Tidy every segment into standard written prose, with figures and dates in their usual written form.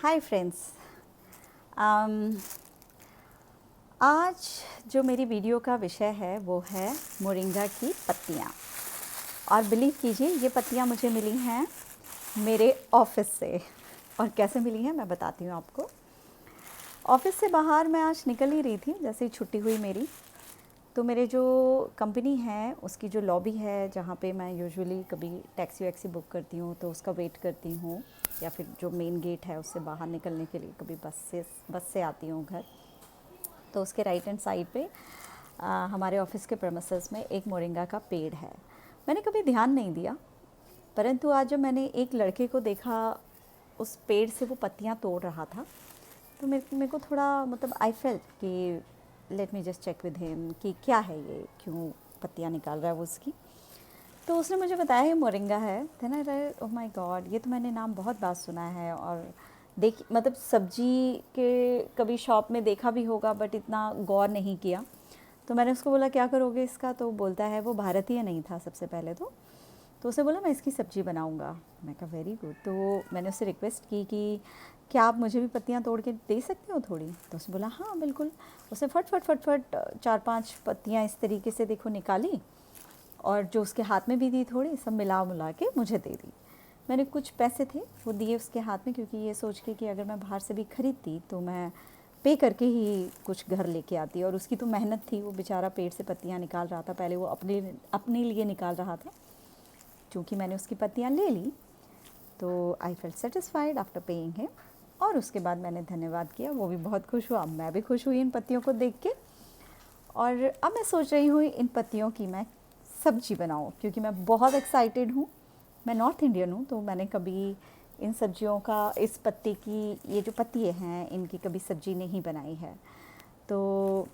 Hi friends. आज जो मेरी वीडियो का विषय है वो है मोरिंगा की पत्तियाँ। और बिलीव कीजिए ये पत्तियाँ मुझे मिली हैं मेरे ऑफिस से। और कैसे मिली हैं मैं बताती हूँ आपको। ऑफिस से बाहर मैं आज निकल ही रही थी, जैसे ही छुट्टी हुई मेरी, तो मेरे जो कंपनी है उसकी जो लॉबी है जहाँ पे मैं यूजुअली कभी टैक्सी वैक्सी बुक करती हूँ तो उसका वेट करती हूँ, या फिर जो मेन गेट है उससे बाहर निकलने के लिए कभी बस से आती हूँ घर, तो उसके राइट हैंड साइड पे हमारे ऑफिस के प्रेमिसेस में एक मोरिंगा का पेड़ है। मैंने कभी ध्यान नहीं दिया, परंतु आज जब मैंने एक लड़के को देखा उस पेड़ से वो पत्तियाँ तोड़ रहा था, तो मेरे को थोड़ा मतलब आई फेल्ट कि let me just check with him कि क्या है ये, क्यों पत्तियाँ निकाल रहा है वो उसकी। तो उसने मुझे बताया ये मोरिंगा है। देन आई रहे ओह माय गॉड, ये तो मैंने नाम बहुत बार सुना है और देख मतलब सब्जी के कभी शॉप में देखा भी होगा बट इतना गौर नहीं किया। तो मैंने उसको बोला क्या करोगे इसका, तो बोलता है वो भारतीय नहीं था सबसे पहले तो उसने बोला मैं इसकी सब्ज़ी बनाऊंगा। मैं कहा वेरी गुड। तो मैंने उससे रिक्वेस्ट की कि क्या आप मुझे भी पत्तियाँ तोड़ के दे सकते हो थोड़ी, तो उसने बोला हाँ बिल्कुल। उसने फट फट फट फट 4-5 पत्तियाँ इस तरीके से देखो निकाली और जो उसके हाथ में भी थी थोड़ी, सब मिला के मुझे दे दी। मैंने कुछ पैसे थे वो दिए उसके हाथ में, क्योंकि ये सोच के कि अगर मैं बाहर से भी ख़रीदती तो मैं पे करके ही कुछ घर लेके आती। और उसकी तो मेहनत थी, वो बेचारा पेड़ से पत्तियाँ निकाल रहा था, पहले वो अपने लिए निकाल रहा था। चूँकि मैंने उसकी पत्तियाँ ले ली तो I felt satisfied after paying him. और उसके बाद मैंने धन्यवाद किया, वो भी बहुत खुश हुआ, मैं भी खुश हुई इन पत्तियों को देख के। और अब मैं सोच रही हूँ इन पत्तियों की मैं सब्जी बनाऊँ, क्योंकि मैं बहुत एक्साइटेड हूँ। मैं नॉर्थ इंडियन हूँ तो मैंने कभी इन सब्जियों का, इस पत्ते की, ये जो पत्ती हैं इनकी कभी सब्जी नहीं बनाई है। तो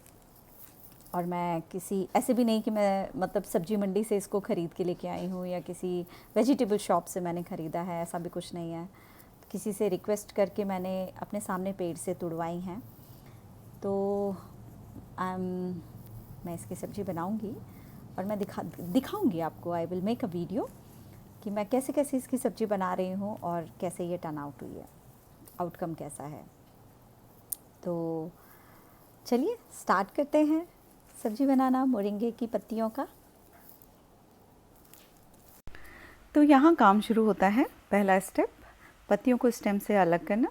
और मैं किसी ऐसे भी नहीं कि मैं मतलब सब्जी मंडी से इसको ख़रीद के लेके आई हूँ या किसी वेजिटेबल शॉप से मैंने ख़रीदा है, ऐसा भी कुछ नहीं है। किसी से रिक्वेस्ट करके मैंने अपने सामने पेड़ से तुड़वाई हैं। तो मैं इसकी सब्ज़ी बनाऊंगी और मैं दिखाऊंगी आपको। I will make a video कि मैं कैसे कैसे इसकी सब्ज़ी बना रही हूँ और कैसे ये टर्न आउट हुई है, आउटकम कैसा है। तो चलिए स्टार्ट करते हैं सब्ज़ी बनाना मोरिंगे की पत्तियों का। तो यहाँ काम शुरू होता है। पहला स्टेप, पत्तियों को स्टेम से अलग करना।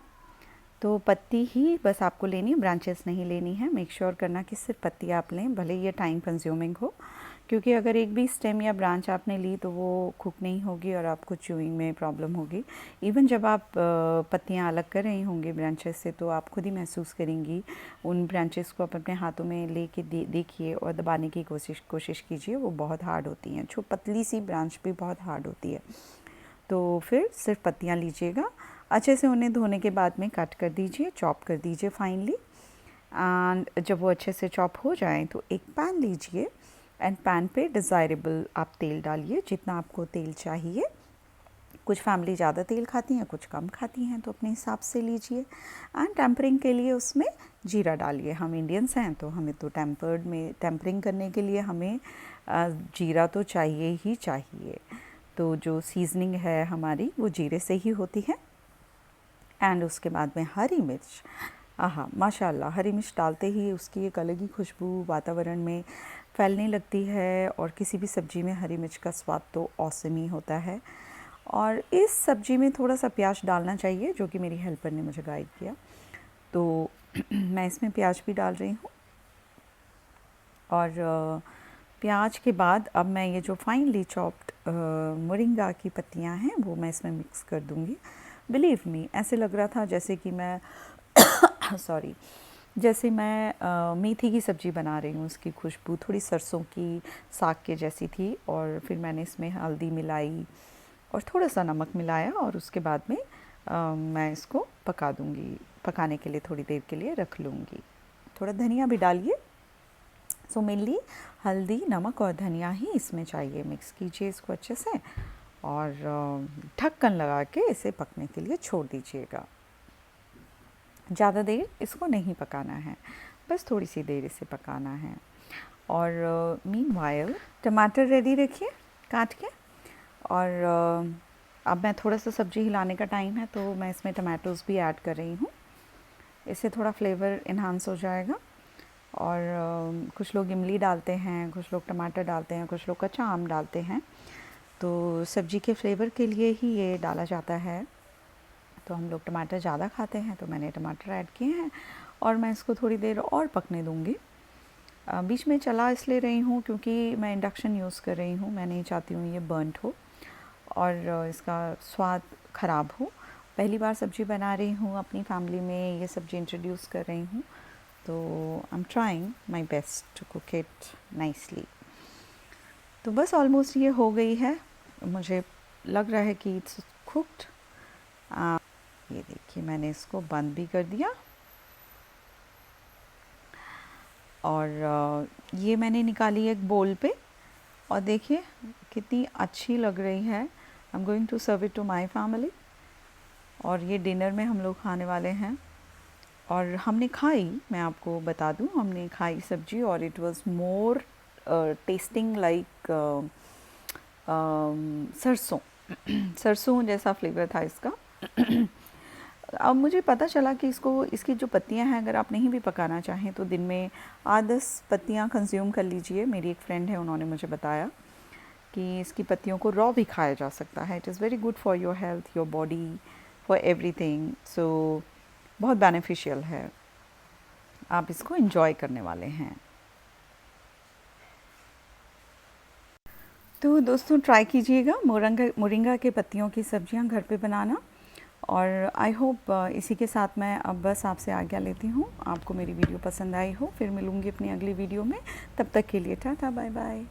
तो पत्ती ही बस आपको लेनी है, ब्रांचेस नहीं लेनी है। मेक श्योर करना कि सिर्फ पत्ती आप लें, भले ये टाइम कंज्यूमिंग हो, क्योंकि अगर एक भी स्टेम या ब्रांच आपने ली तो वो कुक नहीं होगी और आपको च्यूइंग में प्रॉब्लम होगी। इवन जब आप पत्तियाँ अलग कर रही होंगी ब्रांचेस से तो आप खुद ही महसूस करेंगी। उन ब्रांचेस को आप अपने हाथों में ले के देखिए और दबाने की कोशिश कीजिए, वो बहुत हार्ड होती हैं। पतली सी ब्रांच भी बहुत हार्ड होती है। तो फिर सिर्फ पत्तियाँ लीजिएगा, अच्छे से उन्हें धोने के बाद में कट कर दीजिए, चॉप कर दीजिए फाइनली। एंड जब वो अच्छे से चॉप हो जाए तो एक पैन लीजिए एंड पैन पे डिज़ायरेबल आप तेल डालिए, जितना आपको तेल चाहिए। कुछ फैमिली ज़्यादा तेल खाती हैं, कुछ कम खाती हैं, तो अपने हिसाब से लीजिए। एंड टेम्परिंग के लिए उसमें जीरा डालिए। हम इंडियंस हैं तो हमें तो टेम्परिंग करने के लिए हमें जीरा तो चाहिए ही चाहिए। तो जो सीजनिंग है हमारी वो जीरे से ही होती है। एंड उसके बाद में हरी मिर्च, आहा माशाल्लाह, हरी मिर्च डालते ही उसकी एक अलग ही खुशबू वातावरण में फैलने लगती है। और किसी भी सब्ज़ी में हरी मिर्च का स्वाद तो ऑसम ही होता है। और इस सब्ज़ी में थोड़ा सा प्याज डालना चाहिए, जो कि मेरी हेल्पर ने मुझे गाइड किया। तो मैं इसमें प्याज भी डाल रही हूँ। और प्याज के बाद अब मैं ये जो फाइनली चॉप्ड मोरिंगा की पत्तियाँ हैं वो मैं इसमें मिक्स कर दूँगी। बिलीव मी, ऐसे लग रहा था जैसे कि मैं सॉरी, जैसे मैं मेथी की सब्ज़ी बना रही हूँ। उसकी खुशबू थोड़ी सरसों की साग के जैसी थी। और फिर मैंने इसमें हल्दी मिलाई और थोड़ा सा नमक मिलाया और उसके बाद में मैं इसको पका दूँगी। पकाने के लिए थोड़ी देर के लिए रख लूँगी। थोड़ा धनिया भी डालिए। सो मेनली हल्दी, नमक और धनिया ही इसमें चाहिए। मिक्स कीजिए इसको अच्छे से और ढक्कन लगा के इसे पकने के लिए छोड़ दीजिएगा। ज़्यादा देर इसको नहीं पकाना है, बस थोड़ी सी देर इसे पकाना है। और मीनवाइल टमाटर रेडी रखिए काट के। और अब मैं थोड़ा सा सब्ज़ी हिलाने का टाइम है तो मैं इसमें टमाटोज़ भी ऐड कर रही हूँ। इससे थोड़ा फ्लेवर इन्हांस हो जाएगा। और कुछ लोग इमली डालते हैं, कुछ लोग टमाटर डालते हैं, कुछ लोग कच्चा आम डालते हैं। तो सब्ज़ी के फ्लेवर के लिए ही ये डाला जाता है। तो हम लोग टमाटर ज़्यादा खाते हैं तो मैंने टमाटर ऐड किए हैं और मैं इसको थोड़ी देर और पकने दूँगी। बीच में चला इसलिए रही हूँ क्योंकि मैं इंडक्शन यूज़ कर रही हूँ। मैं नहीं चाहती हूँ ये बर्नट हो और इसका स्वाद ख़राब हो। पहली बार सब्ज़ी बना रही हूँ, अपनी फैमिली में ये सब्ज़ी इंट्रोड्यूस कर रही हूँ, तो I am trying my best to cook it nicely. तो बस ऑलमोस्ट ये हो गई है, मुझे लग रहा है कि इट्स कुक्ड। ये देखिए मैंने इसको बंद भी कर दिया और ये मैंने निकाली एक बोल पे और देखिए कितनी अच्छी लग रही है। I am going to serve it to my family और ये डिनर में हम लोग खाने वाले हैं। और हमने खाई, मैं आपको बता दूं, हमने खाई सब्जी और it was more testing like सरसों सरसों जैसा फ्लेवर था इसका। अब मुझे पता चला कि इसकी जो पत्तियां हैं, अगर आप नहीं भी पकाना चाहें तो दिन में 8-10 पत्तियां कंज्यूम कर लीजिए। मेरी एक फ्रेंड है, उन्होंने मुझे बताया कि इसकी पत्तियों को रॉ भी खाया जा सकता है। It is very good for your health, your body, for everything. So बहुत बेनिफिशियल है, आप इसको एंजॉय करने वाले हैं। तो दोस्तों ट्राई कीजिएगा मोरिंगा के पत्तियों की सब्जियां घर पे बनाना। और आई होप इसी के साथ मैं अब बस आपसे आज्ञा लेती हूँ। आपको मेरी वीडियो पसंद आई हो, फिर मिलूँगी अपनी अगली वीडियो में। तब तक के लिए टाटा, बाय बाय।